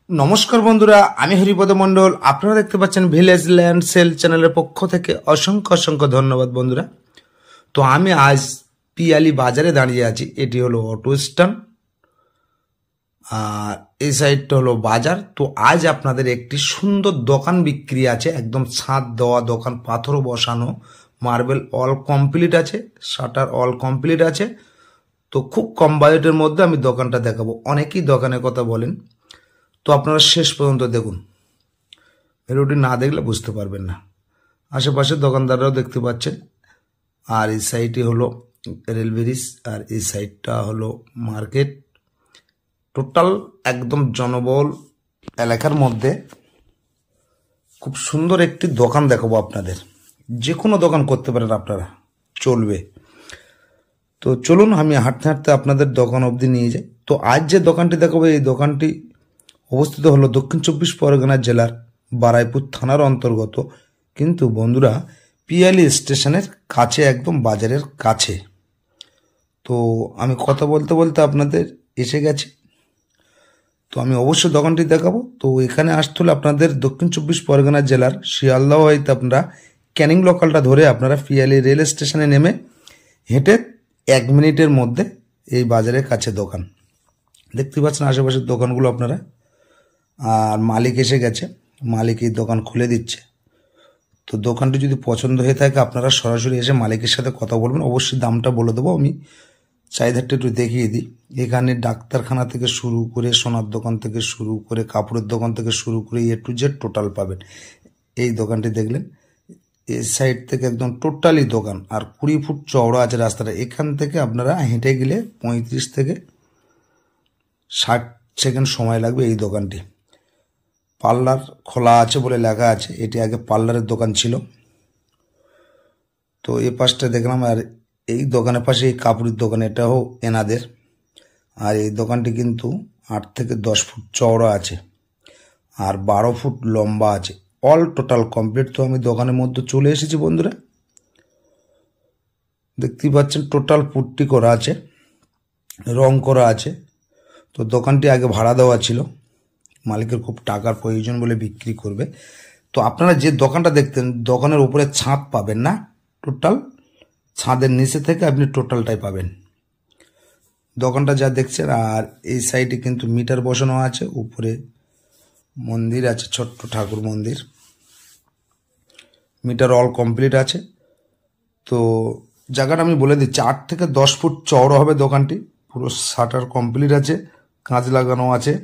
নমস্কার বন্ধুরা, আমি হরিপদ মণ্ডল। আপনারা দেখতে পাচ্ছেন ভিলেজ ল্যান্ড সেল চ্যানেলের পক্ষ থেকে অসংখ্য অসংখ্য ধন্যবাদ বন্ধুরা। তো আমি আজ পিয়ালি বাজারে দাঁড়িয়ে আছি। এটি হলো অটো স্ট্যান্ড আর এই সাইডটা হলো বাজার। তো আজ আপনাদের একটি সুন্দর দোকান বিক্রি আছে, একদম ছাদ দেওয়া দোকান, পাথর বসানো, মার্বেল অল কমপ্লিট আছে, শাটার অল কমপ্লিট আছে। তো খুব কম বাজেটের মধ্যে আমি দোকানটা দেখাবো। অনেকেই দোকানের কথা বলেন, তো আপনারা শেষ পর্যন্ত দেখুন, ভিডিওটি না দেখলে বুঝতে পারবেন না। আশেপাশে দোকানদাররাও দেখতে পাচ্ছেন। আর এই সাইডে হলো রেল ব্রিজ আর এই সাইডটা হলো মার্কেট। টোটাল একদম জনবহুল এলাকার মধ্যে খুব সুন্দর একটি দোকান দেখাবো আপনাদের। যে কোনো দোকান করতে পারেন আপনারা, চলবে। তো চলুন আমি হাঁটতে হাঁটতে আপনাদের দোকান অবধি নিয়ে যাই। তো আজ যে দোকানটি দেখাবো, এই দোকানটি অবস্থিত হলো দক্ষিণ চব্বিশ পরগনা জেলার বারাইপুর থানার অন্তর্গত, কিন্তু বন্ধুরা পিয়ালি স্টেশনের কাছে, একদম বাজারের কাছে। তো আমি কথা বলতে বলতে আপনাদের এসে গেছি। তো আমি অবশ্যই দোকানটি দেখাবো। তো এখানে আসতে হলে আপনাদের দক্ষিণ চব্বিশ পরগনা জেলার শিয়ালদহ হইতে আপনারা ক্যানিং লোকালটা ধরে আপনারা পিয়ালি রেল স্টেশনে নেমে হেঁটে 1 মিনিটের মধ্যে এই বাজারের কাছে দোকান। দেখতে পাচ্ছেন আশেপাশের দোকানগুলো আপনারা। আর মালিক এসে গেছে, মালিক এই দোকান খুলে দিচ্ছে। তো দোকানটি যদি পছন্দ হয়ে থাকে আপনারা সরাসরি এসে মালিকের সাথে কথা বলবেন। অবশ্যই দামটা বলে দেবো। আমি চাহিদাটা একটু দেখিয়ে দিই। এখানে ডাক্তারখানা থেকে শুরু করে, সোনার দোকান থেকে শুরু করে, কাপড়ের দোকান থেকে শুরু করে A to Z টোটাল পাবেন। এই দোকানটি দেখলেন, এই সাইড থেকে একদম টোটালি দোকান। আর 20 ফুট চওড়া আছে রাস্তাটা। এখান থেকে আপনারা হেঁটে গেলে 35 থেকে 60 সেকেন্ড সময় লাগবে এই দোকানটি। পার্লার খোলা আছে বলে লেখা আছে। এটি আগে পার্লারের দোকান ছিল। তো এই পাশটা দেখলাম। আর এই দোকানের পাশে এই কাপড়ের দোকান, এটাও এনাদের। আর এই দোকানটি কিন্তু 8 থেকে 10 ফুট চওড়া আছে আর 12 ফুট লম্বা আছে, অল টোটাল কমপ্লিট। তো আমি দোকানের মধ্যে চলে এসেছি বন্ধুরা। দেখতেই পাচ্ছেন টোটাল পুট্টি করা আছে, রং করা আছে। তো দোকানটি আগে ভাড়া দেওয়া ছিল, মালিকের খুব টাকার প্রয়োজন বলে বিক্রি করবে। তো আপনারা যে দোকানটা দেখতেন, দোকানের উপরে ছাদ পাবেন না, টোটাল ছাদের নিচে থেকে আপনি টোটালটাই পাবেন দোকানটা যা দেখছেন। আর এই সাইডে কিন্তু মিটার বসানো আছে, উপরে মন্দির আছে, ছোট্ট ঠাকুর মন্দির। মিটার অল কমপ্লিট আছে। তো জায়গাটা আমি বলে দিচ্ছি, 8 থেকে 10 ফুট চওড়া হবে দোকানটি। পুরো শাটার কমপ্লিট আছে, কাঁচ লাগানো আছে।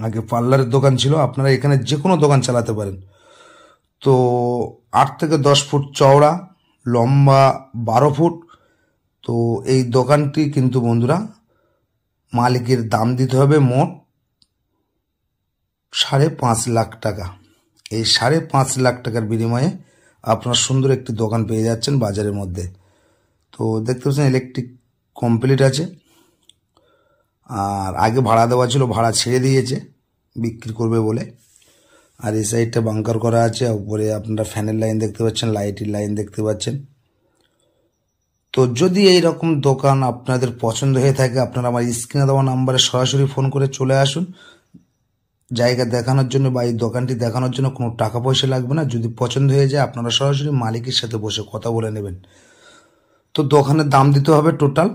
আগে পার্লারের দোকান ছিল, আপনারা এখানে যে কোনো দোকান চালাতে পারেন। তো 8 থেকে 10 ফুট চওড়া, লম্বা 12 ফুট। তো এই দোকানটি কিন্তু বন্ধুরা মালিকের দাম দিতে হবে মোট 5.5 লাখ টাকা। এই 5.5 লাখ টাকার বিনিময়ে আপনারা সুন্দর একটি দোকান পেয়ে যাচ্ছেন বাজারের মধ্যে। তো দেখতে পাচ্ছেন ইলেকট্রিক কমপ্লিট আছে। আর আগে ভাড়া দেওয়া ছিল, ভাড়া ছেড়ে দিয়েছে বিক্রি করবে বলে। আর এই সাইডটা বাংকার করা আছে। উপরে আপনারা ফ্যানের লাইন দেখতে পাচ্ছেন, লাইটের লাইন দেখতে পাচ্ছেন। তো যদি এই রকম দোকান আপনাদের পছন্দ হয়ে থাকে, আপনারা আমার স্ক্রিনে দেওয়া নাম্বারে সরাসরি ফোন করে চলে আসুন। জায়গা দেখানোর জন্য বা এই দোকানটি দেখানোর জন্য কোনো টাকা পয়সা লাগবে না। যদি পছন্দ হয়ে যায় আপনারা সরাসরি মালিকের সাথে বসে কথা বলে নেবেন। তো দোকানের দাম দিতে হবে টোটাল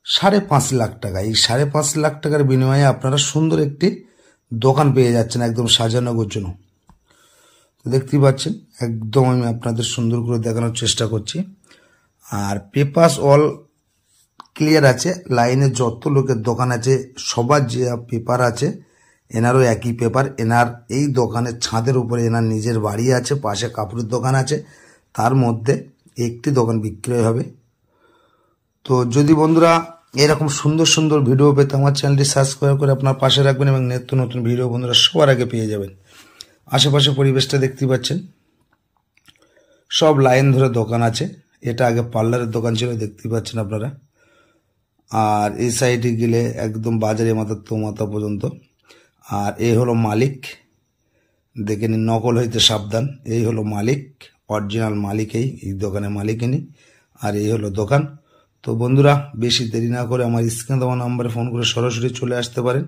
5.5 লাখ টাকা। এই 5.5 লাখ টাকার বিনিময়ে আপনারা সুন্দর একটি দোকান পেয়ে যাচ্ছেন, একদম সাজানো গোছানো। তো দেখতেই পাচ্ছেন, একদম আমি আপনাদের সুন্দর করে দেখানোর চেষ্টা করছি। আর পেপারস অল ক্লিয়ার আছে। লাইনে যত লোকের দোকান আছে সবার যে পেপার আছে, এনারও একই পেপার। এনার এই দোকানের ছাদের উপরে এনার নিজের বাড়ি আছে, পাশে কাপড়ের দোকান আছে, তার মধ্যে একটি দোকান বিক্রয় হবে। তো যদি বন্ধুরা এরকম সুন্দর সুন্দর ভিডিও পেতে আমার চ্যানেলটি সাবস্ক্রাইব করে আপনার পাশে রাখবেন এবং নিত্য নতুন ভিডিও বন্ধুরা সবার আগে পেয়ে যাবেন। আশেপাশে পরিবেশটা দেখতে পাচ্ছেন, সব লাইন ধরে দোকান আছে। এটা আগে পার্লারের দোকান ছিল, দেখতে পাচ্ছেন আপনারা। আর এই সাইডে গেলে একদম বাজারে মাথা তো মাথা পর্যন্ত। আর এই হলো মালিক, দেখে নিন, নকল হইতে সাবধান। এই হলো মালিক, অরিজিনাল মালিক এই দোকানের মালিক ইনি। আর এই হলো দোকান। তো বন্ধুরা বেশি দেরি না করে আমার স্ক্রিনে দেওয়া নাম্বারে ফোন করে সরাসরি চলে আসতে পারেন।